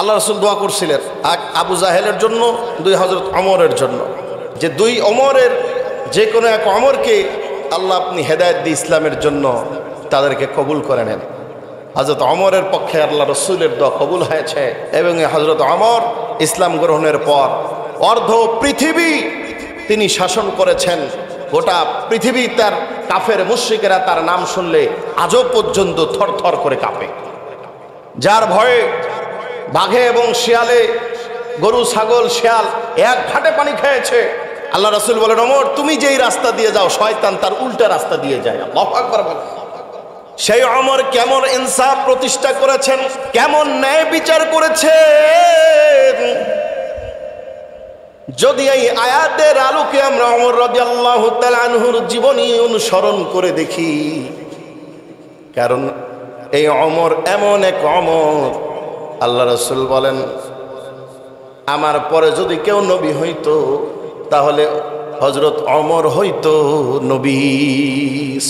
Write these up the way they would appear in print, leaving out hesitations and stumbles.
আল্লাহ রাসূল দোয়া করছিলেন এক আবু জাহেলের জন্য, দুই হযরত ওমরের জন্য, যে দুই ওমরের যে কোনো এক ওমরকে আল্লাহ আপনি হেদায়েত দিয়ে ইসলামের জন্য তাদেরকে কবুল করে নেন। হযরত ওমরের পক্ষে আল্লাহ রাসূলের দোয়া কবুল হয়েছে এবং হযরত ওমর ইসলাম গ্রহণের পর অর্ধ পৃথিবী তিনি শাসন করেছেন। গোটা পৃথিবী তার কাফের মুশরিকেরা তার নাম শুনলে আজও পর্যন্ত থরথর করে কাঁপে, যার ভয়ে বাঘে এবং শিয়ালে, গরু ছাগল শিয়াল এক ঘাটে পানি খেয়েছে। আল্লাহ রাসূল বলেন, ওমর তুমি যেই রাস্তা দিয়ে যাও শয়তান তার উল্টা রাস্তা দিয়ে যায়। আল্লাহু আকবার বলেন। সেই ওমর কেমন ইনসাফ প্রতিষ্ঠা করেছেন, কেমন ন্যায় বিচার করেছেন। যদি এই আয়াতের আলোকে আমরা ওমর রাদিয়াল্লাহু তাআলা আনহুর জীবনী অনুসরণ করে দেখি, কারণ এই ওমর এমন এক ওমর, আল্লাহ রাসূল বলেন আমার পরে যদি কেউ নবী হইতো তাহলে হযরত ওমর হইতো নবী।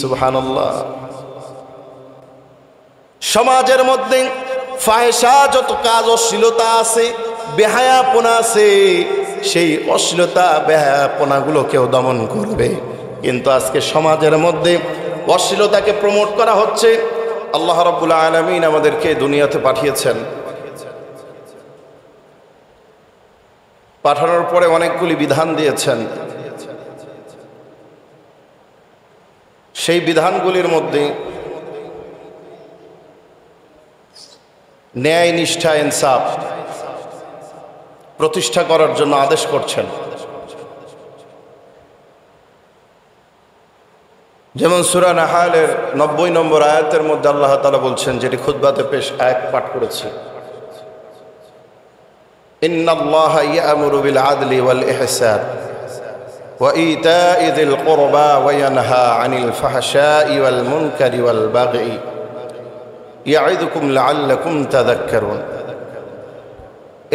সুবহানাল্লাহ। সমাজের মধ্যে ফাহেশা যত কাজ, অশ্লীলতা আছে, বেহায়াপনা আছে, সেই অশ্লীলতা বেহায়াপনাগুলোকেও দমন করবে। কিন্তু আজকে সমাজের মধ্যে অশ্লীলতাকে প্রমোট করা হচ্ছে। আল্লাহ রাব্বুল আলামিন আমাদেরকে দুনিয়াতে পাঠিয়েছেন, পাঠানোর পরে অনেকগুলি বিধান দিয়েছেন। সেই বিধানগুলির মধ্যে ন্যায়, নিষ্ঠা, ইনসাফ প্রতিষ্ঠা করার জন্য আদেশ করছেন। যেমন সূরা নাহালের 90 নম্বর আয়াতের মধ্যে আল্লাহ তাআলা বলছেন, যেটি খুতবাতে পেশ আয়াত পাঠ করেছি, ইন্নাল্লাহা ইয়া'মুরু বিল আদলি ওয়াল ইহসান ওয়া ইতা'i যিল কুরবা ওয়া ইয়ানহা আনিল ফাহশাই ওয়াল মুনকারি ওয়াল বাগই ইয়া'iদুকুম লা'আল্লাকুম তাযাক্কারুন।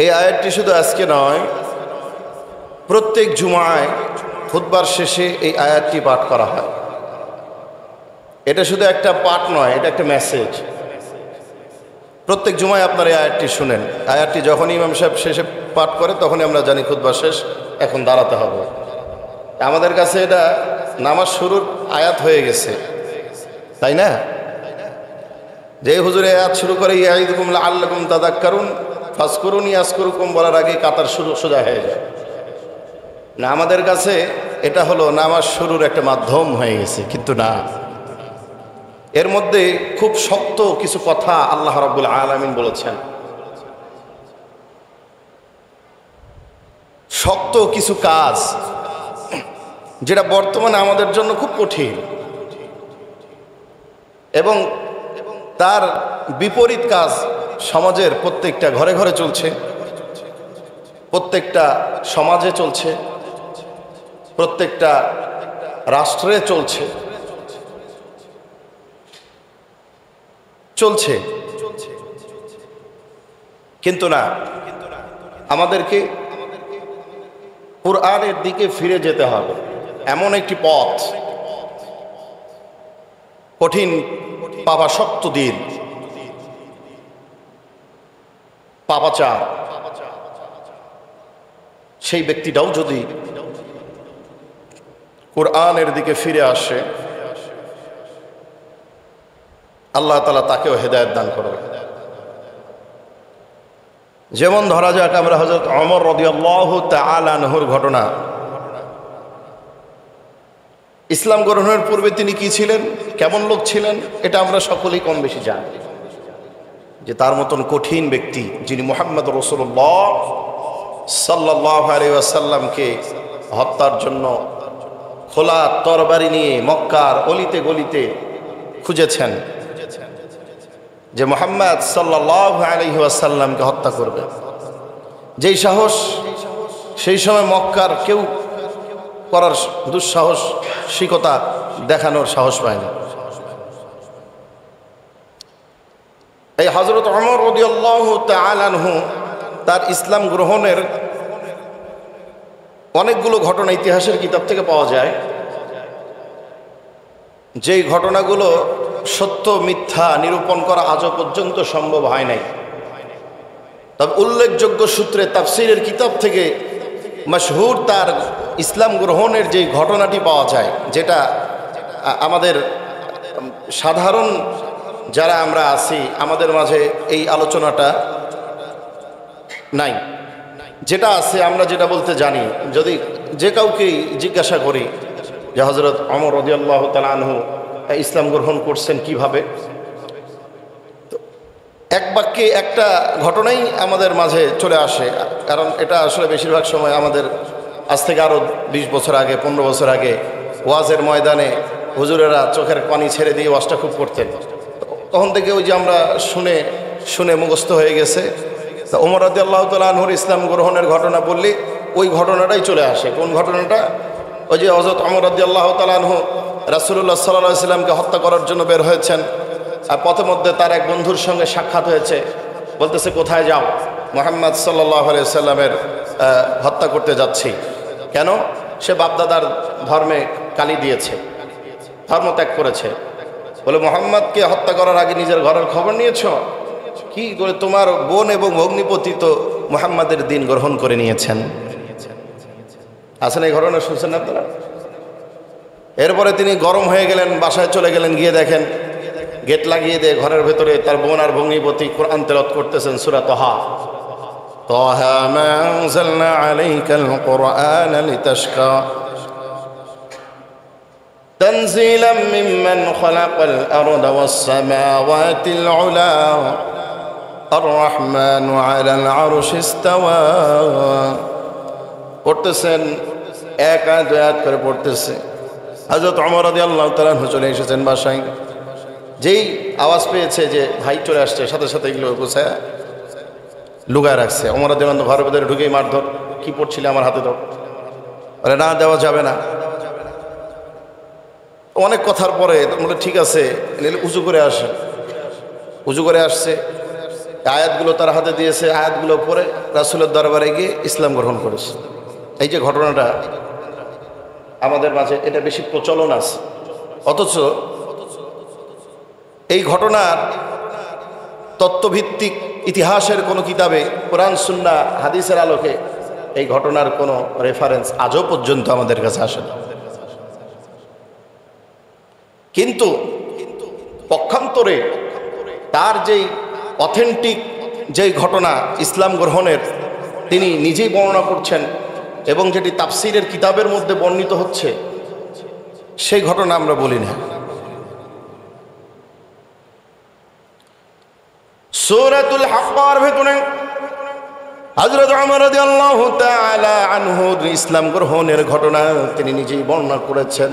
এই আয়াতটি শুধু আজকে নয়, প্রত্যেক জুমায় খুতবার শেষে এই আয়াতটি পাঠ করা হয়। এটা শুধু একটা পাঠ নয়, এটা একটা মেসেজ। প্রত্যেক জুমায় আপনারা এই আয়াতটি শুনেন। আয়াতটি যখনই ইমাম সাহেব শেষে পাঠ করে তখনই আমরা জানি খুতবা শেষ, এখন দাঁড়াতে হবে। আমাদের কাছে এটা নামাজ শুরুর আয়াত হয়ে গেছে, তাই না? যে হুজুর আয়াত শুরু করে ইয়াইদুকুম লাআল্লাকুম তাযাক্কারুন ফাজকুরুনি আযকুরুকুম বলার আগে কাতার শুরু সোজা হয়ে যায় না। আমাদের কাছে এটা হলো নামাজ শুরুর একটা মাধ্যম হয়ে গেছে, কিন্তু না, এর মধ্যে খুব শক্ত কিছু কথা আল্লাহ রাব্বুল আলামিন বলেছেন। শক্ত কিছু কাজ যেটা বর্তমানে আমাদের জন্য খুব কঠিন, এবং তার বিপরীত কাজ সমাজের প্রত্যেকটা ঘরে ঘরে চলছে, প্রত্যেকটা সমাজে চলছে, প্রত্যেকটা রাষ্ট্রে চলছে। কিন্তু না, আমাদেরকে কুরআনের দিকে ফিরে যেতে হবে। এমন একটি পথ, কঠিন পাপাসক্ত দিন, পাপাচার, সেই ব্যক্তিটাও যদি কুরআনের দিকে ফিরে আসে আল্লাহ তাআলা তাকেও হেদায়েত দান করবে। যেমন ধরা যাক আমরা হযরত ওমর রাদিয়াল্লাহু তাআলা আনহুর ঘটনা। ইসলাম গ্রহণের পূর্বে তিনি কি ছিলেন, কেমন লোক ছিলেন, এটা আমরা সকলেই কম বেশি জানি। যে তার মতন কঠিন ব্যক্তি, যিনি মুহাম্মদ রাসূলুল্লাহ সাল্লাল্লাহু আলাইহি ওয়াসাল্লামকে হত্যার জন্য খোলা তরবারি নিয়ে মক্কার অলিতে গলিতে খুঁজেছেন, যে মুহাম্মদ সাল্লাল্লাহু আলাইহি ওয়াসাল্লামকে হত্যা করবে। যেই সাহস সেই সময় মক্কার কেউ করার দুঃসাহসিকতা দেখানোর সাহস পায় না। এই হযরত ওমর রাদিয়াল্লাহু তাআলা আনহু তার ইসলাম গ্রহণের অনেকগুলো ঘটনা ইতিহাসের কিতাব থেকে পাওয়া যায়, যেই ঘটনাগুলো সত্য মিথ্যা নিরূপণ করা আজও পর্যন্ত সম্ভব হয় নাই। তবে উল্লেখযোগ্য সূত্রে তাফসীরের কিতাব থেকে মশহুর তার ইসলাম গ্রহণের যে ঘটনাটি পাওয়া যায়, যেটা আমাদের সাধারণ যারা আমরা আছি আমাদের মাঝে এই আলোচনাটা নাই। যেটা আছে আমরা যেটা বলতে জানি, যদি যে কাউকেই জিজ্ঞাসা করি যে হযরত ওমর রাদিয়াল্লাহু তাআলা আনহু ইসলাম গ্রহণ করছেন কিভাবে, তো এক বাক্যে একটা ঘটনাই আমাদের মাঝে চলে আসে। কারণ এটা আসলে বেশিরভাগ সময় আমাদের আজ থেকে আরও 20 বছর আগে 15 বছর আগে ওয়াজের ময়দানে হুজুরেরা চোখের পানি ছেড়ে দিয়ে ওয়াজটা খুব করতেন। তখন থেকে ওই যে আমরা শুনে শুনে মুখস্থ হয়ে গেছে। তা ওমর রাদিয়াল্লাহু তাআলা আনহুর ইসলাম গ্রহণের ঘটনা বললে ওই ঘটনাটাই চলে আসে। কোন ঘটনাটা? ওই যে হযরত ওমর রাদিয়াল্লাহু তাআলা আনহু রাসূলুল্লাহ সাল্লাল্লাহু আলাইহি সাল্লামকে হত্যা করার জন্য বের হয়েছেন, আর পথে মধ্যে তার এক বন্ধুর সঙ্গে সাক্ষাৎ হয়েছে। বলতেছে, কোথায় যাও? মুহাম্মদ সাল্লাল্লাহু আলাইহি সাল্লামের হত্যা করতে যাচ্ছি। কেন? সে বাপদাদার ধর্মে কালি দিয়েছে, ধর্ম ত্যাগ করেছে। বলে, মুহাম্মদকে হত্যা করার আগে নিজের ঘরের খবর নিয়েছ? কি করে? তোমার বোন এবং ভগ্নিপতি তো মুহাম্মাদের দিন গ্রহণ করে নিয়েছেন। আসেন এই ঘটনা শুনছেন আপনারা? এরপরে তিনি গরম হয়ে গেলেন, বাসায় চলে গেলেন, গিয়ে দেখেন গেট লাগিয়ে দিয়ে ঘরের ভেতরে তার বোন আর ভগ্নিপতি কোরআন তেলাওয়াত করতেছেন সূরা তাহা। তাহা মা আনজালনা আলাইকাল কুরআন লিতাশকা তানজিলাম মিম্মান খালাকাল আরদা ওয়াস সামাওয়াতিল উলা আর রহমানু আলাল আরশি ইস্তাওয়া। পড়তেছেন, এক আয়াত দুই আয়াত করে পড়তেছে। হযরত ওমর রাদিয়াল্লাহু তাআলা চলে এসেছেন বাসায়। যেই আওয়াজ পেয়েছে যে ভাই চলে আসছে, সাথে সাথে এগুলো গোছায় লুকায় রাখছে। ওমর রাদিয়াল্লাহু ঘরের ভেতরে ঢুকেই মারধর, কি পড়ছিলে আমার হাতে দাও। বলে, না দেওয়া যাবে না। অনেক কথার পরে বলে, ঠিক আছে উজু করে আসে। উজু করে আসছে, আয়াতগুলো তার হাতে দিয়েছে, আয়াতগুলো পরে রাসূলের দরবারে গিয়ে ইসলাম গ্রহণ করেছে। এই যে ঘটনাটা আমাদের মাঝে এটা বেশি প্রচলন আছে, অথচ এই ঘটনার তত্ত্বভিত্তিক ইতিহাসের কোনো কিতাবে, কোরআন সুন্নাহ হাদিসের আলোকে এই ঘটনার কোনো রেফারেন্স আজও পর্যন্ত আমাদের কাছে আসে না। কিন্তু পক্ষান্তরে তার যেই অথেন্টিক যেই ঘটনা ইসলাম গ্রহণের, তিনি নিজেই বর্ণনা করছেন এবং যেটি তাফসীরের কিতাবের মধ্যে বর্ণিত হচ্ছে, সেই ঘটনা আমরা বলি না। সূরাতুল হাক্কার ভেতরে হযরত ওমর রাদিয়াল্লাহু তাআলা আনহুর ইসলাম গ্রহণের ঘটনা তিনি নিজেই বর্ণনা করেছেন,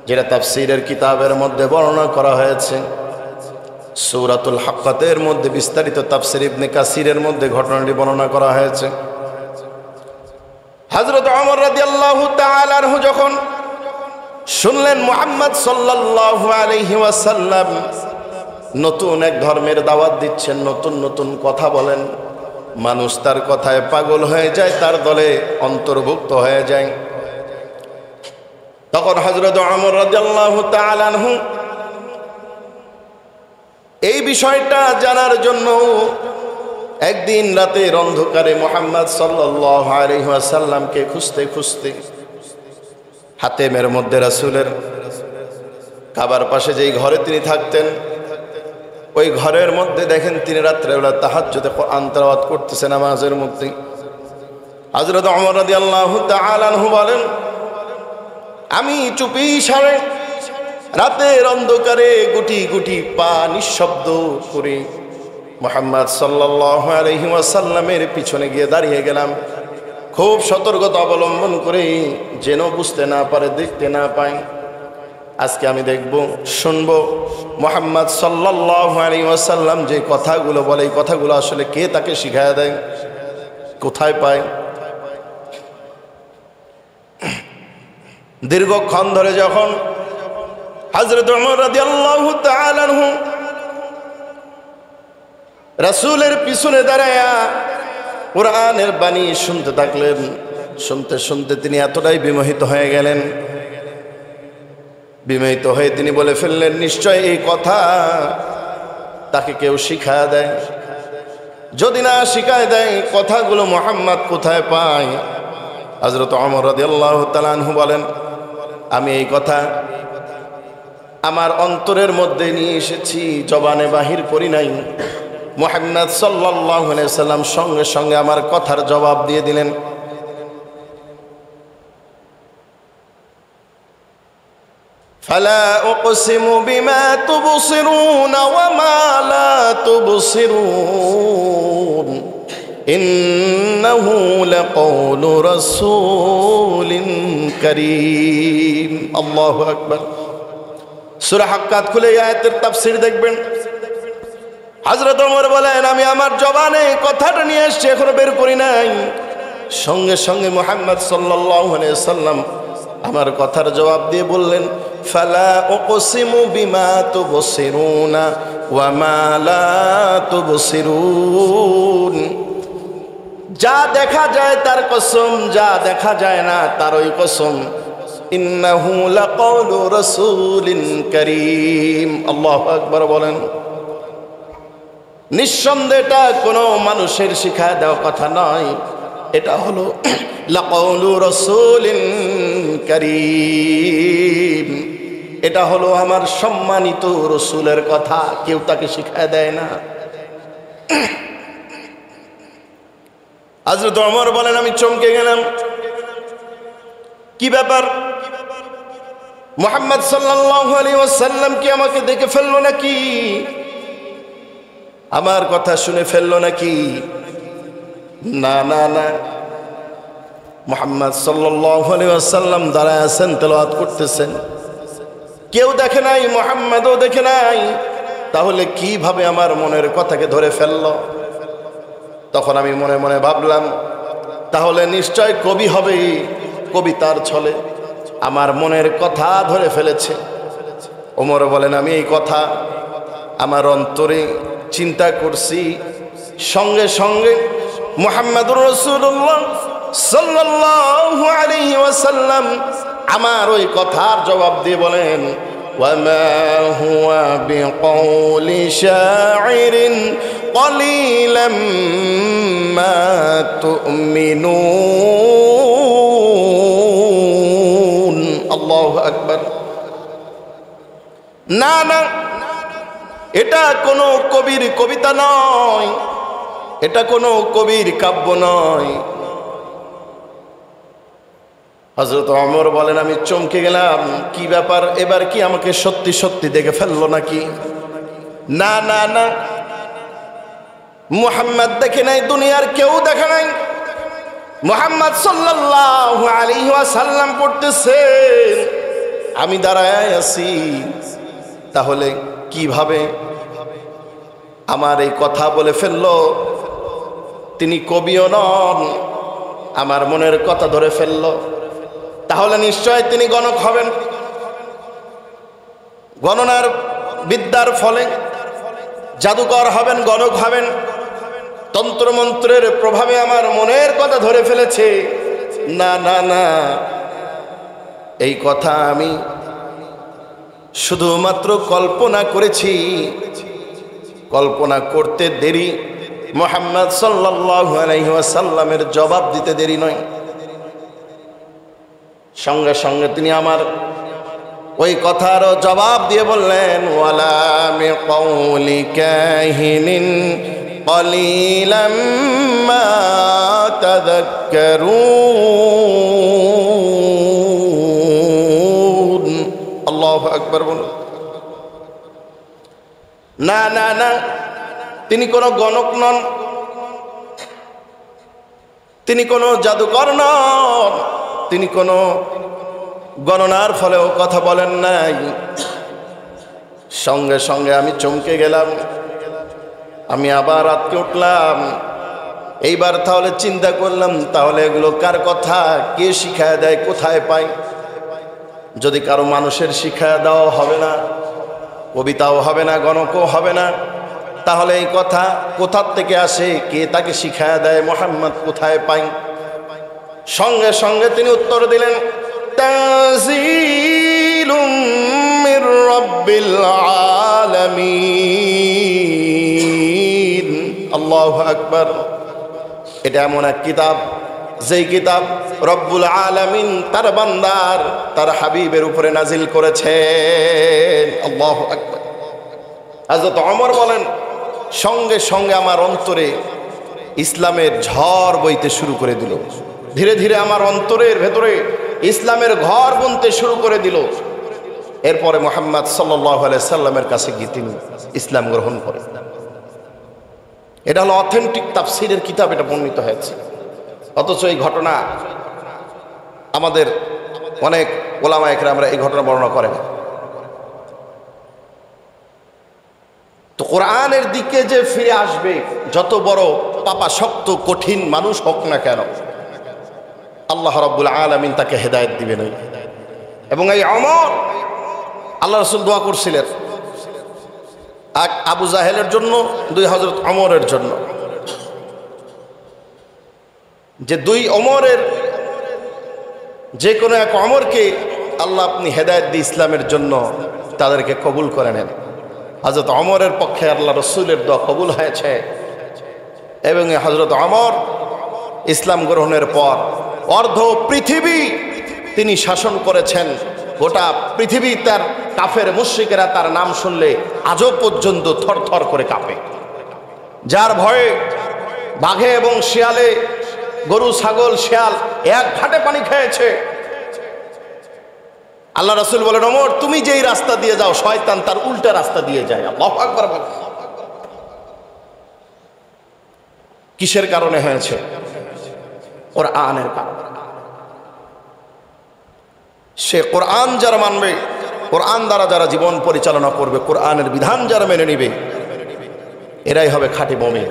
যেটা তাফসীরের কিতাবের মধ্যে বর্ণনা করা হয়েছে। সূরাতুল হাক্কাতের মধ্যে বিস্তারিত তাফসীর ইবনে কাসিরের মধ্যে ঘটনাটি বর্ণনা করা হয়েছে। হযরত ওমর রাদিয়াল্লাহু তাআলা আনহু যখন শুনলেন মুহাম্মদ সাল্লাল্লাহু আলাইহি ওয়াসাল্লাম নতুন এক ধর্মের দাওয়াত দিচ্ছেন, নতুন নতুন কথা বলেন, মানুষ তার কথায় পাগল হয়ে যায়, তার দলে অন্তর্ভুক্ত হয়ে যায়, তখন হযরত ওমর রাদিয়াল্লাহু তাআলা আনহু এই বিষয়টা জানার জন্য একদিন রাতের অন্ধকারে মুহাম্মদ সাল্লাল্লাহু আলাইহি ওয়াসাল্লামকে খুঁজতে খুঁজতে হাতেমের মধ্যে রাসূলের কাবার পাশে যেই ঘরে তিনি থাকতেন, ওই ঘরের মধ্যে দেখেন তিনি রাত্রেবেলা তাহাজ্জুদে কোরআন তেলাওয়াত করতেছেন নামাজের মধ্যে। হযরত ওমর রাদিয়াল্লাহু তাআলা আনহু বলেন, আমি চুপি সারে রাতের অন্ধকারে গুটি গুটি পা নিঃশব্দ করে মুহাম্মদ সাল্লাল্লাহু আলাইহি ওয়াসাল্লামের পিছনে গিয়ে দাঁড়িয়ে গেলাম, খুব সতর্কতা অবলম্বন করে যেন বুঝতে না পারে, দেখতে না পায়। আজকে আমি দেখব, শুনব মুহাম্মদ সাল্লাল্লাহু আলাইহি ওয়াসাল্লাম যে কথাগুলো বলে, এই কথাগুলো আসলে কে তাকে শিখায় দেয়, কোথায় পায়। দীর্ঘক্ষণ ধরে যখন হযরত ওমর রাদিয়াল্লাহু তাআলা আনহু রাসূলের পিছনে দাঁড়ায়া কোরআনের বাণী শুনতে থাকলেন, শুনতে শুনতে তিনি এতটাই বিমোহিত হয়ে গেলেন, বিমোহিত হয়ে তিনি বলে ফেললেন, নিশ্চয় এই কথা তাকে কেউ শিখায়া দেয়। যদি না শিখায় দেয় কথাগুলো মুহাম্মদ কোথায় পায়? হযরত ওমর রাদিয়াল্লাহু তাআলা আনহু বলেন, আমি এই কথা আমার অন্তরের মধ্যে নিয়ে এসেছি, জবানে বাহির করি নাই। মুহাম্মদ সাল্লাল্লাহু আলাইহি ওয়াসাল্লাম সঙ্গে সঙ্গে আমার কথার জবাব দিয়ে দিলেন। ফালা উকসিমু বিমা তুবসিরুন ওয়া মা লা তুবসিরুন ইন্নাহু লাকাউলু রাসূলিন কারীম। আল্লাহু আকবার। সূরা হাক্কাত খুলে এই আয়াতের তাফসীর দেখবেন। হযরত ওমর বলেন, আমি আমার জবানে কথাটা নিয়ে এসেছি, এখনো বের করি নাই। সঙ্গে সঙ্গে মুহাম্মদ সাল্লাল্লাহু আলাইহি ওয়াসাল্লাম আমার কথার জবাব দিয়ে বললেন, ফালা উকসিমু বিমা তুবসিরুনা ওয়া মা লা তুবসিরুন। যা দেখা যায় তার কসম, যা দেখা যায় না তার ওই কসম। ইন্নাহু লাকাউলু রাসূলিন কারীম। আল্লাহু আকবার বলেন। নিঃসন্দেহে এটা কোনো মানুষের শিখায় দেওয়া কথা নয়, এটা হলো লাকাউলু রাসূলিন কারীম। এটা হলো আমার সম্মানিত রাসূলের কথা, কেউ তাকে শিখায় দেয় না। হযরত ওমর বলেন, আমি চমকে গেলাম। কি ব্যাপার? মুহাম্মদ সাল্লাল্লাহু আলাইহি ওয়াসাল্লাম কি আমাকে দেখে ফেললো নাকি? আমার কথা শুনে ফেললো নাকি? না না না, মুহাম্মদ সাল্লাল্লাহু আলাইহি ওয়াসাল্লাম দাঁড়ায় আছেন, তেলাওয়াত করতেছেন। কেউ দেখে নাই, মুহাম্মদও দেখে নাই। তাহলে কিভাবে আমার মনের কথাকে ধরে ফেললো? তখন আমি মনে মনে ভাবলাম, তাহলে নিশ্চয় কবি হবে, কবিতার ছলে আমার মনের কথা ধরে ফেলেছে। ওমর বলেন, আমি এই কথা আমার অন্তরে চিন্তা করছি। সঙ্গে সঙ্গে মুহাম্মদুর রাসূলুল্লাহ সাল্লাল্লাহু আলাইহি ওয়াসাল্লাম আমার ওই কথার জবাব দিয়ে বলেন, ওয়া মা হুয়া বিকাউলি শাইরিন ক্বালিলাম মা তুমিনুন। আল্লাহু আকবার। না না, এটা কোনো কবির কবিতা নয়, এটা কোনো কবির কাব্য নয়। হযরত ওমর বলেন, আমি চমকে গেলাম। কি ব্যাপার, এবার কি আমাকে সত্যি সত্যি দেখে ফেললো নাকি? না না না, মুহাম্মদ দেখে নাই, দুনিয়ার কেউ দেখে নাই। মুহাম্মদ সাল্লাল্লাহু আলাইহি ওয়াসাল্লাম পড়তেছেন, আমি দাঁড়ায় আছি। তাহলে কিভাবে আমার এই কথা বলে ফেললো? তিনি কবিও নন, আমার মনের কথা ধরে ফেললো। তাহলে নিশ্চয় তিনি গণক হবেন। গণনার বিদ্যার ফলে জাদুকর হবেন, গণক হবেন। তন্ত্রমন্ত্রের প্রভাবে আমার মনের কথা ধরে ফেলেছে। না না না, এই কথা আমি শুধুমাত্র কল্পনা করেছি। কল্পনা করতে দেরি, মুহাম্মদ সাল্লাল্লাহু আলাইহি ওয়াসাল্লামের জবাব দিতে দেরি নয়। সঙ্গে সঙ্গে তিনি আমার ওই কথার জবাব দিয়ে বললেন, ওয়ালা মিকাউলি কাহিনিন ক্বালিলাম মা তাযাক্কারুন। আল্লাহু আকবার বলুন। না না না, তিনি কোনো গণক নন, তিনি কোনো জাদুকর নন, তিনি কোনো গণনার ফলেও কথা বলেন নাই। সঙ্গে সঙ্গে আমি চমকে গেলাম। আমি আবার আটকে উঠলাম। এইবার তাহলে চিন্তা করলাম, তাহলে এগুলো কার কথা, কে শিখায় দেয়, কোথায় পাই? যদি কারো মানুষের শিখায় দেওয়া হবে না, কবিতাও হবে না, গণকও হবে না, তাহলে এই কথা কোথার থেকে আসে, কে তাকে শিখায় দেয়, মুহাম্মদ কোথায় পাই? সঙ্গে সঙ্গে তিনি উত্তর দিলেন, তানজিলুম মির রাব্বিল আলামিন। আল্লাহু আকবার। এটা এমন এক কিতাব, যেই কিতাব রব্বুল আলামিন তার বান্দার, তার হাবিবের উপরে নাজিল করেছেন। আল্লাহু আকবার। হযরত ওমর বলেন, সঙ্গে সঙ্গে আমার অন্তরে ইসলামের ঝড় বইতে শুরু করে দিল। ধীরে ধীরে আমার অন্তরের ভেতরে ইসলামের ঘর বুনতে শুরু করে দিল। এরপরে মুহাম্মদ সাল্লাল্লাহু আলাইহি সাল্লামের কাছে গিয়ে তিনি ইসলাম গ্রহণ করেন। এটা হলো অথেন্টিক তাফসীরের কিতাব, এটা বর্ণিত হয়েছে। অথচ এই ঘটনা আমাদের অনেক ওলামায়ে কেরামরা এই ঘটনা বর্ণনা করেন। তো কোরআনের দিকে যে ফিরে আসবে, যত বড় পাপাসক্ত কঠিন মানুষ হোক না কেন, আল্লাহ রাব্বুল আলামিন তাকে হেদায়েত দিবেন। এবং এই ওমর, আল্লাহ রাসূল দোয়া করছিলেন এক আবু জাহেলের জন্য, দুই হযরত ওমরের জন্য, যে দুই ওমরের যে কোনো এক ওমরকে আল্লাহ আপনি হেদায়েত দিয়ে ইসলামের জন্য তাদেরকে কবুল করে নেন। হযরত ওমরের পক্ষে আল্লাহ রাসূলের দোয়া কবুল হয়েছে। এবং হযরত ওমর ইসলাম গ্রহণের পর অর্ধ পৃথিবী তিনি শাসন করেছেন। গোটা পৃথিবী তার কাফের মুশরিকেরা তার নাম শুনলে আজও পর্যন্ত থরথর করে কাঁপে। যার ভয়ে বাঘে এবং শিয়ালে, গরু ছাগল শিয়াল এক ঘাটে পানি খেয়েছে। আল্লাহ রাসূল বলেন, ওমর তুমি যেই রাস্তা দিয়ে যাও, শয়তান তার উল্টা রাস্তা দিয়ে যায়। আল্লাহু আকবার। কিসের কারণে হয়েছে? কোরআনের কারণে। সে কোরআন যারা মানবে, কোরআন দ্বারা যারা জীবন পরিচালনা করবে, কোরআনের বিধান যারা মেনে নিবে, এরাই হবে খাঁটি মুমিন,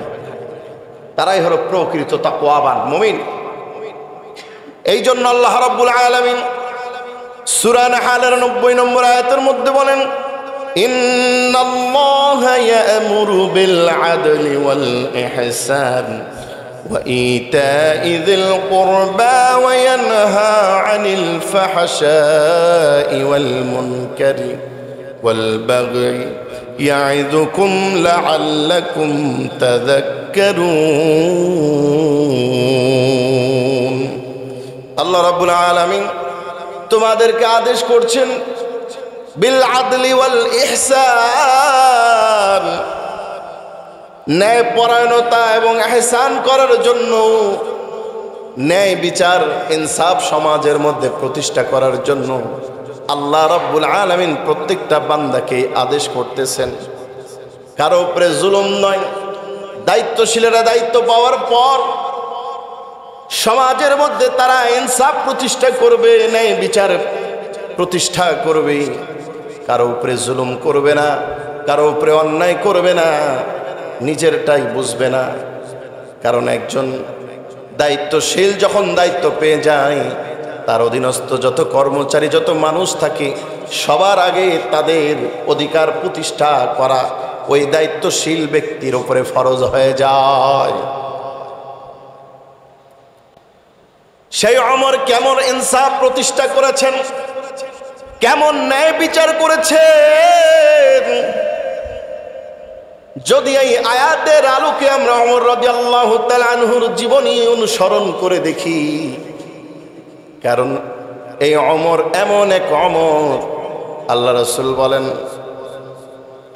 তারাই হলো প্রকৃত তাকওয়াবান মুমিন। এই জন্য আল্লাহ রাব্বুল আলামিন সূরা নাহলের 90 নম্বর আয়াতের মধ্যে বলেন, ইন্নাল্লাহা ইয়া'মুরু বিল আদলি ওয়াল ইহসান ওয়া ইতা'i যিল কুরবা ওয়া ইয়ানহা আনিল ফাহশাই ওয়াল মুনকারি ওয়াল বাগই ইয়া'ইযুকুম লা'আল্লাকুম তাযাক্কারুন। আল্লাহ রাব্বুল আলামিন তোমাদেরকে আদেশ করছেন বিল আদলি ওয়াল ইহসান, ন্যায় পরায়ণতা এবং ইহসান করার জন্য, ন্যায় বিচার ইনসাফ সমাজের মধ্যে প্রতিষ্ঠা করার জন্য আল্লাহ রাব্বুল আলামিন প্রত্যেকটা বান্দাকে আদেশ করতেছেন। কারো উপরে জুলুম নয়। দায়িত্বশীলেরা দায়িত্ব পাওয়ার পর সমাজের মধ্যে তারা ইনসাফ প্রতিষ্ঠা করবে, ন্যায় বিচার প্রতিষ্ঠা করবে। কারো উপরে জুলুম করবে না, কারো উপরে অন্যায় করবে না, নিজেরটাই বুঝবে না। কারণ একজন দায়িত্বশীল যখন দায়িত্ব পেয়ে যায়, তার অধীনস্থ যত কর্মচারী, যত মানুষ থাকে, সবার আগে তাদের অধিকার প্রতিষ্ঠা করা ওই দায়িত্বশীল ব্যক্তির উপরে ফরজ হয়ে যায়। সেই ওমর কেমন ইনসাফ প্রতিষ্ঠা করেছেন, কেমন ন্যায় বিচার করেছেন, যদি এই আয়াতের আলোকে আমরা ওমর রাদিয়াল্লাহু তাআলা আনহুর জীবনী অনুসরণ করে দেখি। কারণ এই ওমর এমন এক ওমর, আল্লাহ রাসূল বলেন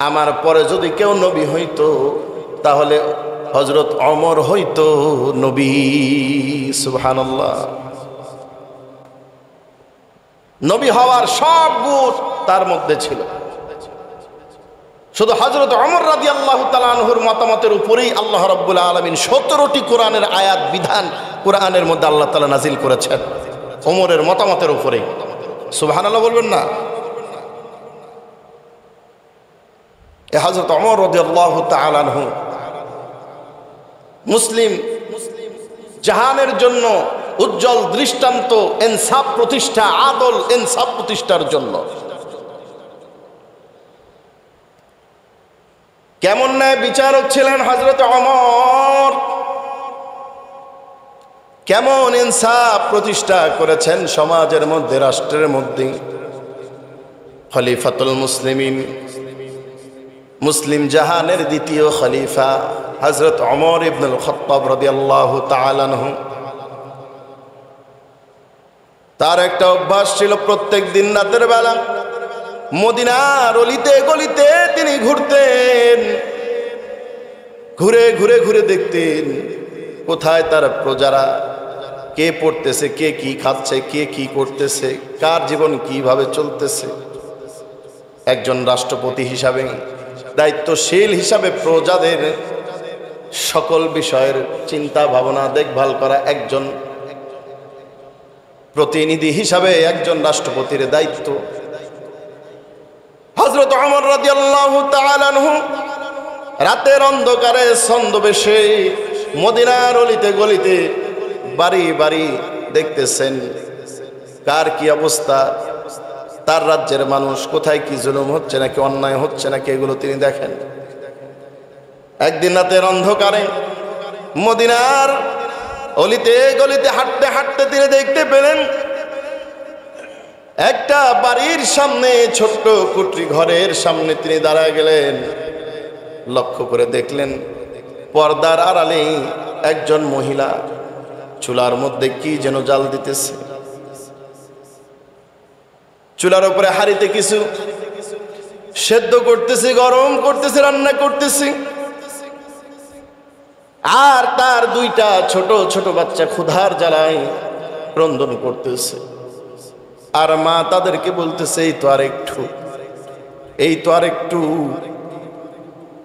আমার পরে যদি কেউ নবী হইতো তাহলে হযরত ওমর হইতো নবী। সুবহানাল্লাহ। নবী হওয়ার সব গুণ তার মধ্যে ছিল। শুধু হযরত ওমর রাদিয়াল্লাহু তাআলা আনহুর মতামতের উপরেই আল্লাহ রাব্বুল আলামিন 17টি কোরআনের আয়াত বিধান কোরআনের মধ্যে আল্লাহ তাআলা নাজিল করেছেন ওমরের মতামতের উপরেই। সুবহানাল্লাহ বলবেন না? এ হযরত ওমর রাদিয়াল্লাহু তাআলা আনহু মুসলিম জাহানের জন্য উজ্জ্বল দৃষ্টান্ত, ইনসাফ প্রতিষ্ঠা, আদল ইনসাফ প্রতিষ্ঠার জন্য। কেমন ন্যায় বিচারক ছিলেন হযরত ওমর, কেমন ইনসাফ প্রতিষ্ঠা করেছেন সমাজের মধ্যে, রাষ্ট্রের মধ্যে। খলিফাতুল মুসলিমিন মুসলিম জাহানের দ্বিতীয় খলিফা হযরত ওমর ইবনুল খাত্তাব রাদিয়াল্লাহু তাআলা আনহু, তার একটা অভ্যাস ছিল, প্রত্যেক দিন রাতের বেলা মদিনার অলিতে গলিতে তিনি ঘুরতেন। ঘুরে ঘুরে ঘুরে দেখতেন কোথায় তার প্রজারা, কে পড়তেছে, কে কি খাচ্ছে, কে কি করতেছে, কার জীবন কিভাবে চলতেছে। একজন রাষ্ট্রপতি হিসাবে, দায়িত্বশীল হিসাবে প্রজাদের সকল বিষয়ের চিন্তা ভাবনা দেখভাল করা একজন প্রতিনিধি হিসাবে একজন রাষ্ট্রপতির দায়িত্ব। হযরত ওমর রাদিয়াল্লাহু তাআলা আনহু রাতের অন্ধকারে ছন্দবেশে মদিনার অলিতে গলিতে বাড়ি বাড়ি দেখতেছেন কার কি অবস্থা, তার রাজ্যের মানুষ কোথায় কি জুলুম হচ্ছে নাকি অন্যায় হচ্ছে নাকি, এগুলো তিনি দেখেন। একদিন রাতের অন্ধকারে মদিনার অলিতে গলিতে হাঁটতে হাঁটতে তিনি দেখতে পেলেন একটা বাড়ির সামনে, ছোট্ট কুটরি ঘরের সামনে তিনি দাঁড়ায় গেলেন। লক্ষ্য করে দেখলেন পর্দার আড়ালে একজন মহিলা চুলার মধ্যে কি যেন জাল দিতেছে। চুলার উপরে হাঁড়িতে কিছু সেদ্ধ করতেছে, গরম করতেছে, রান্না করতেছে। আর তার দুইটা ছোট ছোট বাচ্চা ক্ষুধার জ্বালায় ক্রন্দন করতেছে। আর মা তাদেরকে বলতেছে এই তো আর একটু, এই তো আর একটু।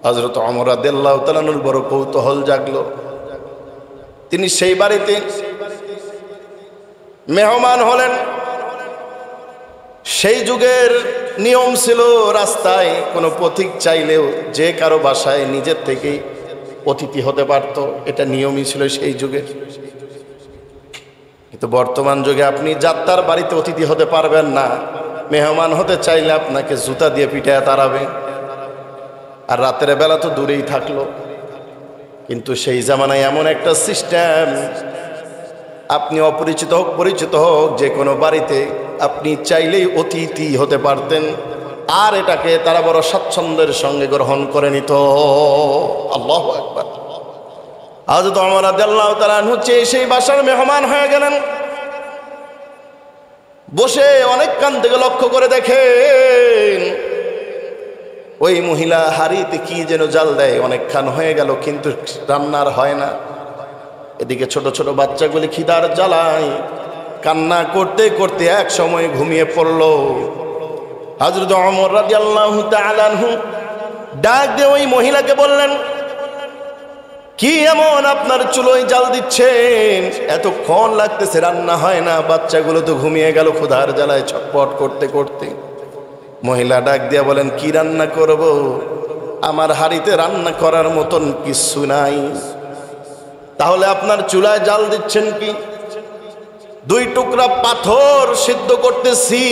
হযরত ওমর রাদিয়াল্লাহু তাআলা আনহুর বড় কৌতূহল জাগলো। তিনি সেই বাড়িতে মেহমান হলেন। সেই যুগের নিয়ম ছিল রাস্তায় কোনো পথিক চাইলেও যে কারো বাসায় নিজের থেকেই অতিথি হতে পারত, এটা নিয়মই ছিল সেই যুগের। কিন্তু বর্তমান যুগে আপনি যাত্রার বাড়িতে অতিথি হতে পারবেন না। মেহমান হতে চাইলে আপনাকে জুতা দিয়ে পিটায় তাড়াবে। আর রাতের বেলা তো দূরেই থাকলো। কিন্তু সেই জামানায় এমন একটা সিস্টেম, আপনি অপরিচিত হোক পরিচিত হোক যে কোনো বাড়িতে আপনি চাইলেই অতিথি হতে পারতেন। আর এটাকে তারা বড় স্বাচ্ছন্দ্যের সঙ্গে গ্রহণ করে নিত। আল্লাহু আকবার। হযরত ওমর রাদিয়াল্লাহু তাআলা আনহু সেই বাসার মেহমান হয়ে গেলেন। বসে অনেকক্ষণ থেকে লক্ষ্য করে দেখেন ওই মহিলা হাড়িতে কি যেন জাল দেয়। অনেকক্ষণ হয়ে গেল কিন্তু রান্নার হয় না। এদিকে ছোট ছোট বাচ্চাগুলি খিদার জ্বালায় কান্না করতে করতে এক সময় ঘুমিয়ে পড়ল। হযরত ওমর রাদিয়াল্লাহু তাআলা আনহু ডাক দিয়ে ওই মহিলাকে বললেন, কি এমন আপনার চুলোয় জাল দিচ্ছেন? এতক্ষণ লাগতেছে, রান্না হয় না, বাচ্চাগুলো তো ঘুমিয়ে গেল ক্ষুধার জ্বালায় ছটপট করতে করতে। মহিলা ডাক দিয়া বলেন, কি রান্না করব? আমার হাড়িতে রান্না করার মতন কিছু নাই। তাহলে আপনার চুলায় জাল দিচ্ছেন কি? 2 টুকরা পাথর সিদ্ধ করতেছি,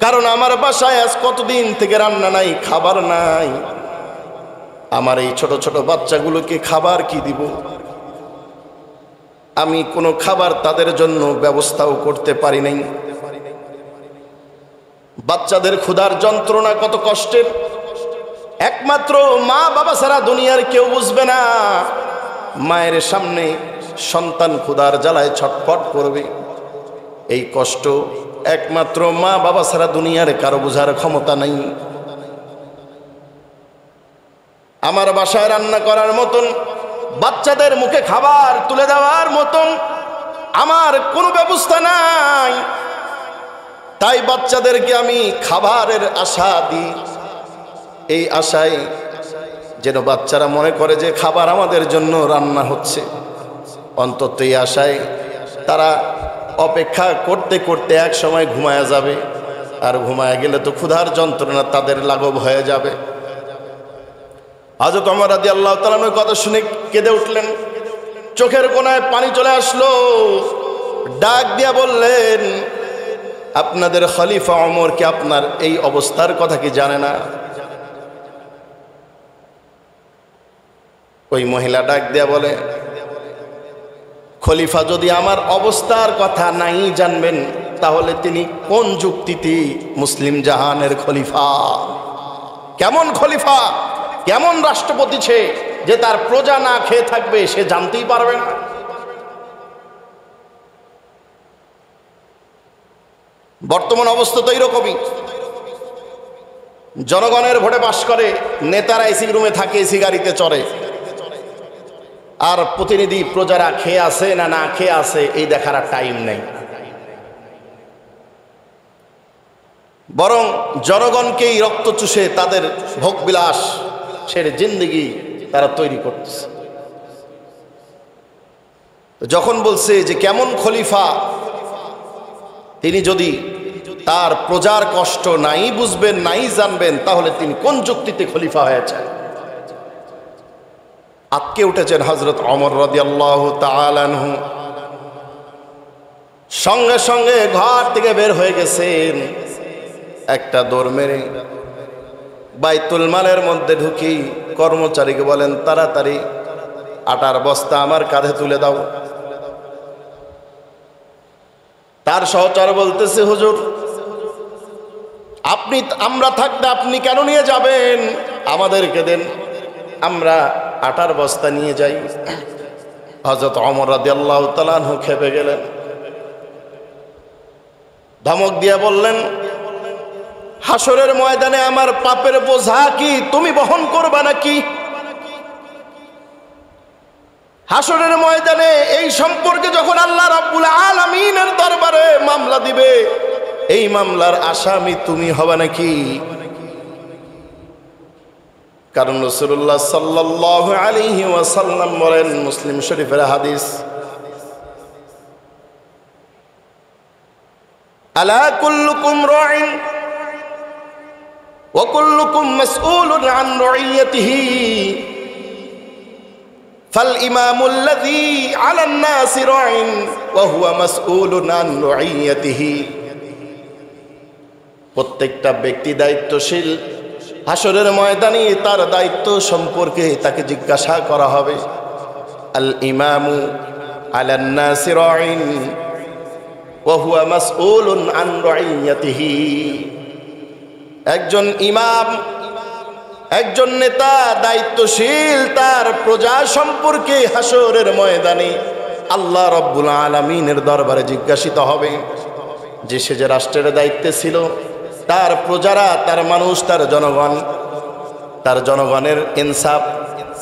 কারণ আমার বাসায় আজ কতদিন থেকে রান্না নাই, খাবার নাই। আমার এই ছোট ছোট বাচ্চাগুলোকে খাবার কি দিব? আমি কোনো খাবার তাদের জন্য ব্যবস্থাও করতে পারি নাই। বাচ্চাদের ক্ষুধার যন্ত্রণা কত কষ্টের, একমাত্র মা বাবা ছাড়া দুনিয়ার কেউ বুঝবে না। মায়ের সামনে সন্তান ক্ষুধার জ্বালায় ছটফট করবে, এই কষ্ট একমাত্র মা বাবা ছাড়া দুনিয়ার কারো বোঝার ক্ষমতা নাই। আমার বাসায় রান্না করার মতন, বাচ্চাদের মুখে খাবার তুলে দেওয়ার মতন আমার কোনো ব্যবস্থা নাই। তাই বাচ্চাদেরকে আমি খাবারের আশা দিই, এই আশায় যেন বাচ্চারা মনে করে যে খাবার আমাদের জন্য রান্না হচ্ছে। অন্তত এই আশায় তারা অপেক্ষা করতে করতে এক সময় ঘুমায়া যাবে। আর ঘুমায়া গেলে তো ক্ষুধার যন্ত্রণা তাদের লাঘব হয়ে যাবে। হযরত ওমর রাদিয়াল্লাহু তাআলা আনহুর কথা শুনে কেঁদে উঠলেন, চোখের কোণায় পানি চলে আসলো। ডাক দিয়া বললেন, আপনাদের খলিফা ওমর কি আপনার এই অবস্থার কথা কি জানে না? ওই মহিলা ডাক দিয়া বলে, খলিফা যদি আমার অবস্থার কথা নাই জানবেন তাহলে তিনি কোন যুক্তিতে মুসলিম জাহানের খলিফা? কেমন খলিফা, কেমন রাষ্ট্রপতি সে, যে তার প্রজা না খেয়ে থাকবে সে জানতেই পারবে না। বর্তমান অবস্থা তো এইরকমই। জনগণের ভোটে পাশ করে, নেতারা এসি রুমে থাকে, এসি গাড়িতে চড়ে, আর প্রতিনিধি প্রজারা খেয়ে আছে না না খেয়ে আছে এই দেখার আর টাইম নেই। বরং জনগণকেই রক্ত চুষে তাদের ভোগবিলাস ছেড়ে জিন্দেগি তারা তৈরি করতেছে। যখন বলছে যে কেমন খলিফা, তিনি যদি তার প্রজার কষ্ট নাই বুঝবেন, নাই জানবেন, তাহলে তিনি কোন যুক্তিতে খলিফা হয়েছেন? আটকে উঠেছেন হযরত ওমর রাদিয়াল্লাহু তাআলা আনহু। সঙ্গে সঙ্গে ঘর থেকে বের হয়ে গেছেন, একটা দৌড় মেরে বাইতুল মালের মধ্যে ঢুকি কর্মচারীকে বলেন, তাড়াতাড়ি আটার বস্তা আমার কাঁধে তুলে দাও। তার সহচর বলতেছে, হুজুর আমরা থাকতে আপনি কেন নিয়ে যাবেন, আমাদেরকে দেন, আমরা আটার বস্তা নিয়ে যাই। হযরত ওমর রাদিয়াল্লাহু তাআলা আনহু খেপে গেলেন, ধমক দিয়ে বললেন, হাসরের ময়দানে আমার পাপের বোঝা কি তুমি বহন করবা নাকি? হাসরের ময়দানে এই সম্পর্কে যখন আল্লাহ রাব্বুল আলামিনের দরবারে মামলা দিবে, এই মামলার আসামি তুমি হবে নাকি? কারণ রাসূলুল্লাহ সাল্লাল্লাহু আলাইহি ওয়াসাল্লাম বলেন, মুসলিম শরীফের হাদিস, আলা কুল্লুকুম রাইন ওয়া কুল্লুকুম মাসউলুন আন রাইয়াতিহি ফাল ইমামুল্লাযী আলান নাসি রাইন ওয়া হুয়া মাসউলুন আন রাইয়াতিহি। প্রত্যেকটা ব্যক্তি দায়িত্বশীল, হাসরের ময়দানে তার দায়িত্ব সম্পর্কে তাকে জিজ্ঞাসা করা হবে। আল ইমামু আলান নাসি রাইন ওয়া হুয়া মাসউলুন আন রাইয়াতিহি। একজন ইমাম, একজন নেতা দায়িত্বশীল, তার প্রজা সম্পর্কে হাসরের ময়দানে আল্লাহ রাব্বুল আলামিনের দরবারে জিজ্ঞাসিত হবে। যে সে যে রাষ্ট্রের দায়িত্বে ছিল, তার প্রজারা, তার মানুষ, তার জনগণ, তার জনগণের ইনসাফ,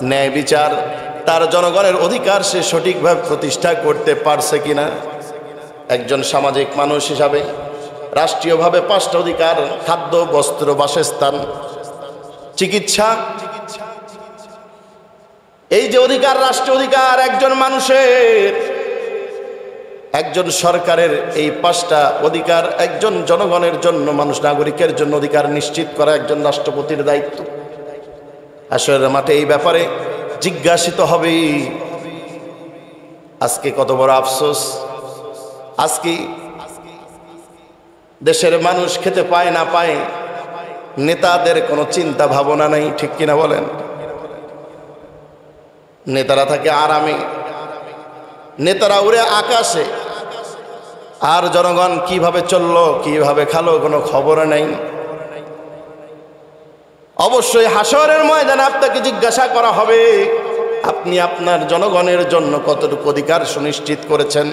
ন্যায় বিচার, তার জনগণের অধিকার সে সঠিকভাবে প্রতিষ্ঠা করতে পারছে কিনা। একজন সামাজিক মানুষ হিসাবে রাষ্ট্রীয়ভাবে 5টা অধিকার, খাদ্য, বস্ত্র, বাসস্থান, চিকিৎসা, এই যে অধিকার, রাষ্ট্রীয় অধিকার একজন মানুষের, একজন সরকারের এই 5টা অধিকার একজন জনগণের জন্য, মানুষ, নাগরিকের জন্য অধিকার নিশ্চিত করা একজন রাষ্ট্রপতির দায়িত্ব। হাসরের মাঠে এই ব্যাপারে জিজ্ঞাসিত হবে। আজকে কত বড় আফসোস, আজকে দেশের মানুষ খেতে পায় না পায়, নেতাদের কোনো চিন্তা ভাবনা নেই, ঠিক কিনা বলেন? নেতারা থাকে আরামে, নেতারা উড়ে আকাশে, আর জনগণ কিভাবে চললো, কিভাবে খালো, কোনো খবর নেই। অবশ্যই হাসরের ময়দানে আপনাকে জিজ্ঞাসা করা হবে, আপনি আপনার জনগণের জন্য কতটুকু অধিকার সুনিশ্চিত করেছেন।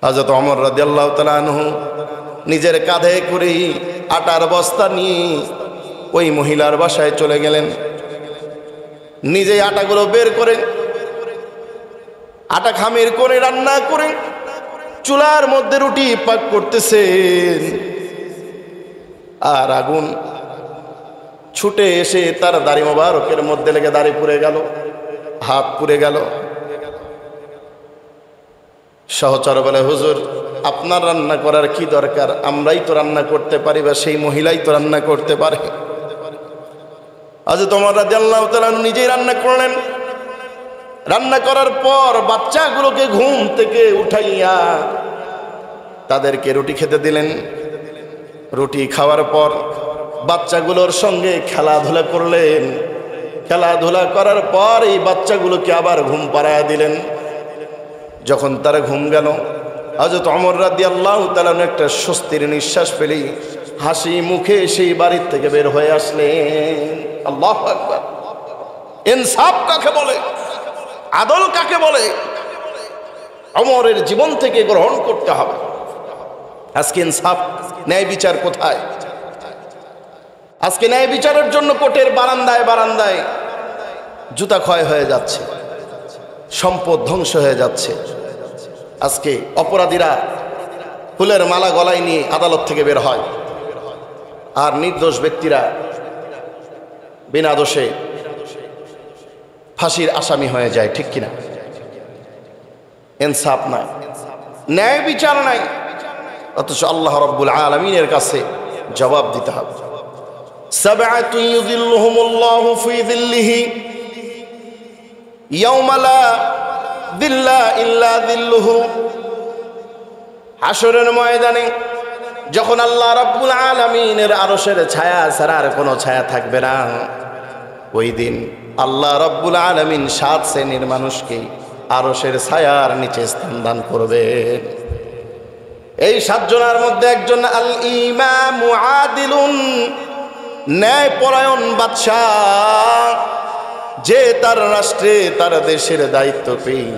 হযরত ওমর রাদিয়াল্লাহু তাআলা আনহু নিজের কাঁধে করে আটার বস্তা নিয়ে ওই মহিলার বাসায় চলে গেলেন। নিজে আটাগুলো বের করে, আটা খামির করে রান্না করে চুলার মধ্যে রুটি পাক করতেছেন, আর আগুন ছুটে এসে তার দাড়ি মোবারকের মধ্যে লেগে দাড়ি পুড়ে গেল, হাত পুড়ে গেল। সহচর বলে, হুজুর আপনার রান্না করার কি দরকার, আমরাই তো রান্না করতে পারি, বা সেই মহিলাই তো রান্না করতে পারে। হযরত ওমর রাদিয়াল্লাহু তাআলা নিজেই রান্না করলেন। রান্না করার পর বাচ্চাগুলোকে ঘুম থেকে উঠাইয়া তাদেরকে রুটি খেতে দিলেন। রুটি খাওয়ার পর বাচ্চাগুলোর সঙ্গে খেলাধুলা করলেন। খেলাধুলা করার পর এই বাচ্চাগুলোকে আবার ঘুম পাড়ায়া দিলেন। যখন তারা ঘুম গেল, হযরত ওমর রাদিয়াল্লাহু তাআলা একটা স্বস্তির নিঃশ্বাস ফেলে হাসি মুখে সেই বাড়ির থেকে বের হয়ে আসলেন। আল্লাহু আকবার। ইনসাফ কাকে বলে, আদল কাকে বলে, ওমরের জীবন থেকে গ্রহণ করতে হবে। আজকে ইনসাফ, ন্যায় বিচার কোথায়? আজকে ন্যায় বিচারের জন্য কোর্টের বারান্দায় বারান্দায় জুতা ক্ষয় হয়ে যাচ্ছে, সম্পদ ধ্বংস হয়ে যাচ্ছে। আজকে অপরাধীরা ফুলের মালা গলায় নিয়ে আদালত থেকে বের হয়, আর নির্দোষ ব্যক্তিরা বিনা দোষে ফাঁসির আসামি হয়ে যায়। ঠিক কিনা? ইনসাফ নাই, ন্যায় বিচার নাই, অথচ আল্লাহ রাব্বুল আলামিনের কাছে জবাব দিতে হবে। সাবআতু ইউযিল্লুহুমুল্লাহু ফি যিল্লিহি ইয়াওমা লা যিল্লা ইল্লা যিল্লুহু। হাশরের ময়দানে যখন আল্লাহ রাব্বুল আলামিনের আরশের ছায়া ছাড়া আর কোনো ছায়া থাকবে না, ওই দিন আল্লাহ রাব্বুল আলামিন 7 শ্রেণীর মানুষকে আরশের ছায়ার নিচে স্থান দান করবেন। এই 7 জনের মধ্যে একজন আল ইমামু আদিলুন, ন্যায় পরায়ণ বাদশাহ, যে তার রাষ্ট্রে তার দেশের দায়িত্ব পেয়ে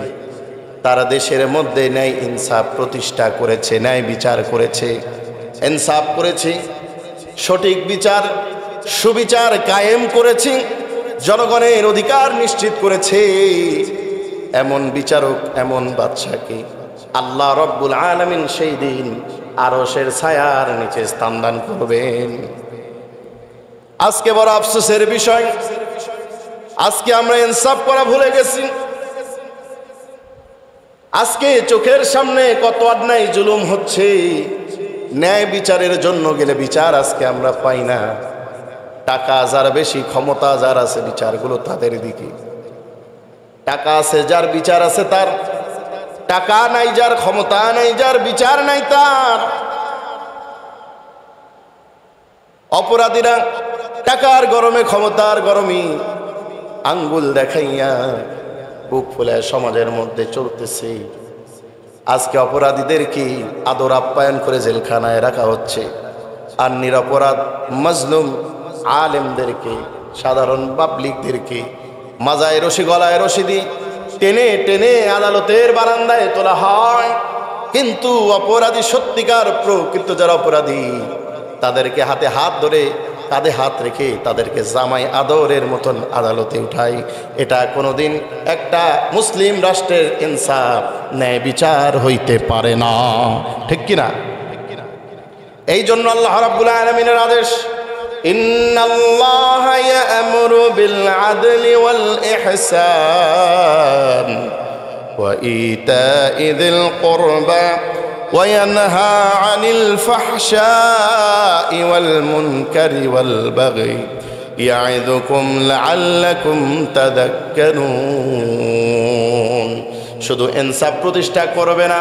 তার দেশের মধ্যে ন্যায় ইনসাফ প্রতিষ্ঠা করেছে, ন্যায় বিচার করেছে, ইনসাফ করেছে, সঠিক বিচার সুবিচার কায়েম করেছে, জনগণের অধিকার নিশ্চিত করেছে। এমন বিচারক, এমন বাদশাকে আল্লাহ রাব্বুল আলামিন সেই দিন আরশের ছায়ার নিচে স্থান দান করবেন। আজকে বড় আফসোসের বিষয়, আজকে আমরা ইনসাফ করা ভুলে গেছি। আজকে চোখের সামনে কত অন্যায় জুলুম হচ্ছে, ন্যায় বিচারের জন্য গেলে বিচার আজকে আমরা পাই না। টাকা যার বেশি, ক্ষমতা যার আছে, বিচারগুলো তাদের দিকে। টাকা আছে যার, বিচার আছে তার। টাকা নাই যার, ক্ষমতা নাই যার, বিচার নাই তার। অপরাধীরা টাকার গরমে, ক্ষমতার গরমে আঙ্গুল দেখাইয়া বুক ফুলে সমাজের মধ্যে চলতেছে। আজকে অপরাধীদেরকে আদর আপ্যায়ন করে জেলখানায় রাখা হচ্ছে, আর নিরপরাধ মজলুম আলেমদেরকে, সাধারণ পাবলিকদেরকে মাজায় রশি, গলায় রশি দিয়ে টেনে টেনে আদালতের বারান্দায় তোলা হয়। কিন্তু অপরাধী, সত্যিকার প্রকৃত যারা অপরাধী, তাদেরকে হাতে হাত ধরে, কাঁধে হাত রেখে তাদেরকে জামাই আদরের মতন আদালতে উঠায়। এটা কোনোদিন একটা মুসলিম রাষ্ট্রের ইনসাফ, ন্যায় বিচার হইতে পারে না। ঠিক কিনা? এই জন্য আল্লাহ রাব্বুল আলামিনের আদেশ, ইন্নাল্লাহা ইয়া'মুরু বিল আদলি ওয়াল ইহসান ওয়া ইতা'i যিল কুরবা وينهى عن الفحشاء والمنكر والبغي يعظكم لعلكم تذكرون। শুধু ইনসাফ প্রতিষ্ঠা করবে না,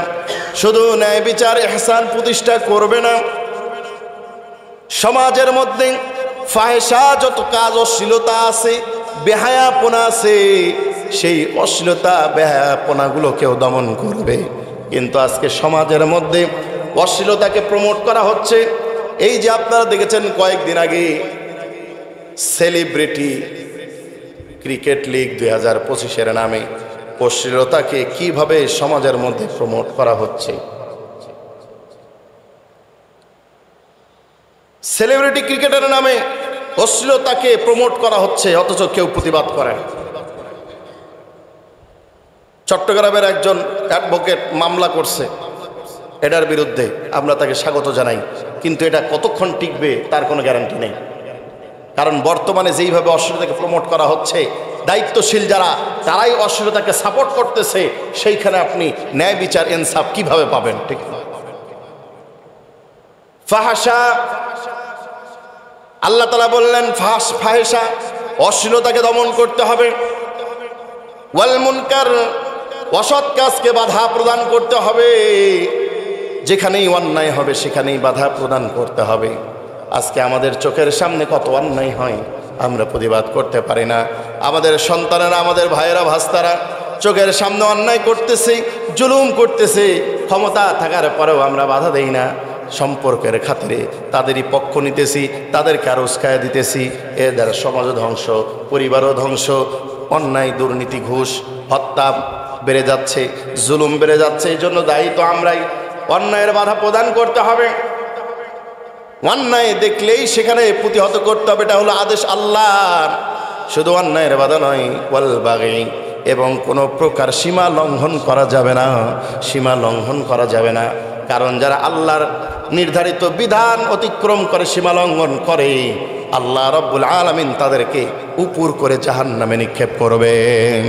শুধু ন্যায় বিচার ইহসান প্রতিষ্ঠা করবে না, সমাজের মধ্যে ফাহিশা যত কাজ, অশ্লীলতা আছে, বেহায়াপনা আছে, সেই অশ্লীলতা বেহায়াপনাগুলোকেও দমন করবে। কিন্তু আজকে সমাজের মধ্যে অশ্লীলতাকে প্রমোট করা হচ্ছে। এই যে আপনারা দেখেছেন কয়েকদিন আগে সেলিব্রিটি ক্রিকেট লিগ 2025-এর নামে অশ্লীলতাকে কিভাবে সমাজের মধ্যে প্রমোট করা হচ্ছে। সেলিব্রিটি ক্রিকেটের নামে অশ্লীলতাকে প্রমোট করা হচ্ছে, অথচ কেউ প্রতিবাদ করে না। চট্টগ্রামের একজন অ্যাডভোকেট মামলা করছে এটার বিরুদ্ধে, আমরা তাকে স্বাগত জানাই, কিন্তু এটা কতক্ষণ টিকবে তার কোনো গ্যারান্টি নেই। কারণ বর্তমানে যেইভাবে অশ্লীলতাকে প্রমোট করা হচ্ছে, দায়িত্বশীল যারা, তারাই অশ্লীলতাকে সাপোর্ট করতেছে। সেইখানে আপনি ন্যায় বিচার ইনসাফ কিভাবে পাবেন? ঠিক না? ফাহাশা, আল্লাহ তাআলা বললেন ফাহিশা, অশ্লীলতাকে দমন করতে হবে। ওয়াল মুনকার, অসৎ কাজকে বাধা প্রদান করতে হবে। যেখানেই অন্যায় হবে সেখানেই বাধা প্রদান করতে হবে। আজকে আমাদের চোখের সামনে কত অন্যায় হয়, আমরা প্রতিবাদ করতে পারি না। আমাদের সন্তানেরা, আমাদের ভাইয়েরা, ভাস্তারা চোখের সামনে অন্যায় করতেছে, জুলুম করতেছে, ক্ষমতা থাকার পরেও আমরা বাধা দেই না। সম্পর্কের খাতিরে তাদেরই পক্ষ নিতেছি, তাদেরকে আরো উস্কায়া দিতেছি। এর দ্বারা সমাজও ধ্বংস, পরিবারও ধ্বংস, অন্যায়, দুর্নীতি, ঘুষ, হত্যা বেড়ে যাচ্ছে, জুলুম বেড়ে যাচ্ছে। এই জন্য দায়ী তো আমরাই। অন্যায়ের বাধা প্রদান করতে হবে, অন্যায় দেখলেই সেখানে প্রতিহত করতে হবে, এটা হলো আদেশ আল্লাহর। শুধু অন্যায়ের বাধা নয়, ওয়াল বাগি, এবং কোনো প্রকার সীমা লঙ্ঘন করা যাবে না, সীমা লঙ্ঘন করা যাবে না। কারণ যারা আল্লাহর নির্ধারিত বিধান অতিক্রম করে, সীমা লঙ্ঘন করে, আল্লাহ রাব্বুল আলামিন তাদেরকে উপর করে জাহান্নামে নিক্ষেপ করবেন।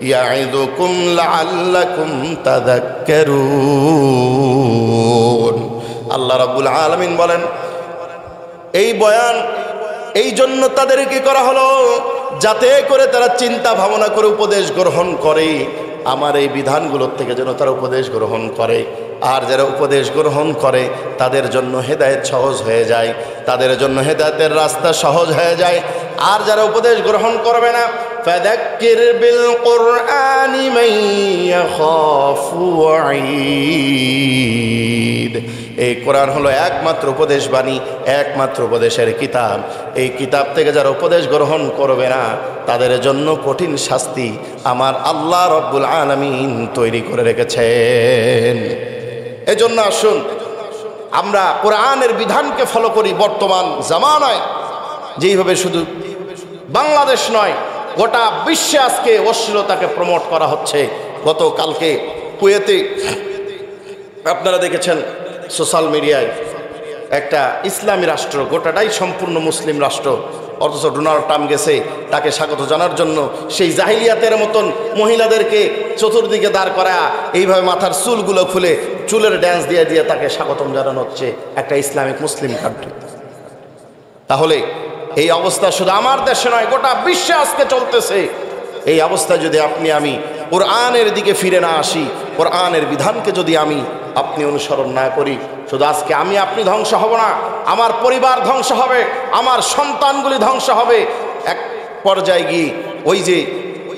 ইয়াইদুকুম লাআল্লাকুম তাযাক্কারুন। আল্লাহ রাব্বুল আলামিন বলেন, এই বয়ান এই জন্য তাদেরকে করা হলো যাতে করে তারা চিন্তা ভাবনা করে উপদেশ গ্রহণ করে, আমার এই বিধানগুলোর থেকে যেন তারা উপদেশ গ্রহণ করে। আর যারা উপদেশ গ্রহণ করে তাদের জন্য হেদায়েত সহজ হয়ে যায়, তাদের জন্য হেদায়েতের রাস্তা সহজ হয়ে যায়। আর যারা উপদেশ গ্রহণ করবে না, ফাযাক্কির বিল কুরআনি মান ইয়াখাফু ওয়াঈদ। এই কোরআন হলো একমাত্র উপদেশ বাণী, একমাত্র উপদেশের কিতাব। এই কিতাব থেকে যারা উপদেশ গ্রহণ করবে না তাদের জন্য কঠিন শাস্তি আমার আল্লাহ রাব্বুল আলামিন তৈরি করে রেখেছেন। এজন্য আসুন আমরা কোরআনের বিধানকে ফলো করি। বর্তমান জামানায় যেইভাবে শুধু বাংলাদেশ নয়, গোটা বিশ্বে আজকে অশ্লীলতাকে প্রমোট করা হচ্ছে। গতকালকে কুয়েতে আপনারা দেখেছেন সোশ্যাল মিডিয়ায়, একটা ইসলামী রাষ্ট্র, গোটাটাই সম্পূর্ণ মুসলিম রাষ্ট্র, অথচ ডোনাল্ড ট্রাম্প গেছে তাকে স্বাগত জানার জন্য। সেই জাহিলিয়াতের মতন মহিলাদেরকে চতুর্দিকে দাঁড় করা, এইভাবে মাথার চুলগুলো খুলে চুলের ড্যান্স দিয়ে দিয়ে তাকে স্বাগতম জানানো হচ্ছে একটা ইসলামিক মুসলিম কান্ট্রি। তাহলে এই অবস্থা শুধু আমার দেশে নয়, গোটা বিশ্বে আজকে চলতেছে। এই অবস্থায় যদি আপনি আমি কোরআনের দিকে ফিরে না আসি, কোরআনের বিধানকে যদি আমি আপনি অনুসরণ না করি, শুধু আজকে আমি আপনি ধ্বংস হব না, আমার পরিবার ধ্বংস হবে, আমার সন্তানগুলি ধ্বংস হবে। এক পর্যায়ে গিয়ে ওই যে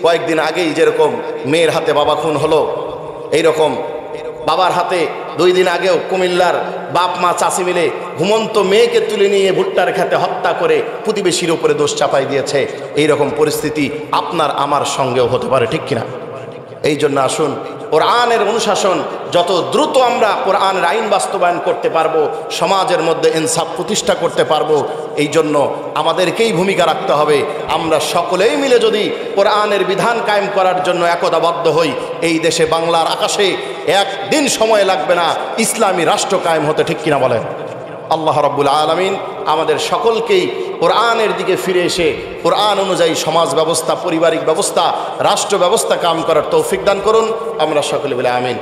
কয়েকদিন আগেই যেরকম মেয়ের হাতে বাবা খুন হলো, এইরকম বাবার হাতে 2 দিন আগেও কুমিল্লার বাপ মা চাচি মিলে ঘুমন্ত মেয়েকে তুলে নিয়ে ভুট্টার খেতে হত্যা করে প্রতিবেশীর উপরে দোষ চাপাই দিয়েছে। এইরকম পরিস্থিতি আপনার আমার সঙ্গেও হতে পারে, ঠিক কিনা? এই জন্য আসুন কোরআনের অনুশাসন যত দ্রুত আমরা কোরআনের আইন বাস্তবায়ন করতে পারবো, সমাজের মধ্যে ইনসাফ প্রতিষ্ঠা করতে পারবো। এই জন্য আমাদেরকেই ভূমিকা রাখতে হবে। আমরা সকলেই মিলে যদি কোরআনের বিধান কায়েম করার জন্য একতাবদ্ধ হই, এই দেশে বাংলার আকাশে একদিন সময় লাগবে না ইসলামী রাষ্ট্র কায়েম হতে, ঠিক কিনা বলেন? আল্লাহ রাব্বুল আলামিন আমাদের সকলকেই কোরআনের দিকে ফিরে এসে কোরআন অনুযায়ী সমাজ ব্যবস্থা, পারিবারিক ব্যবস্থা, রাষ্ট্র ব্যবস্থা কায়েম করার তৌফিক দান করুন। আমরা সকলে বলে আমিন।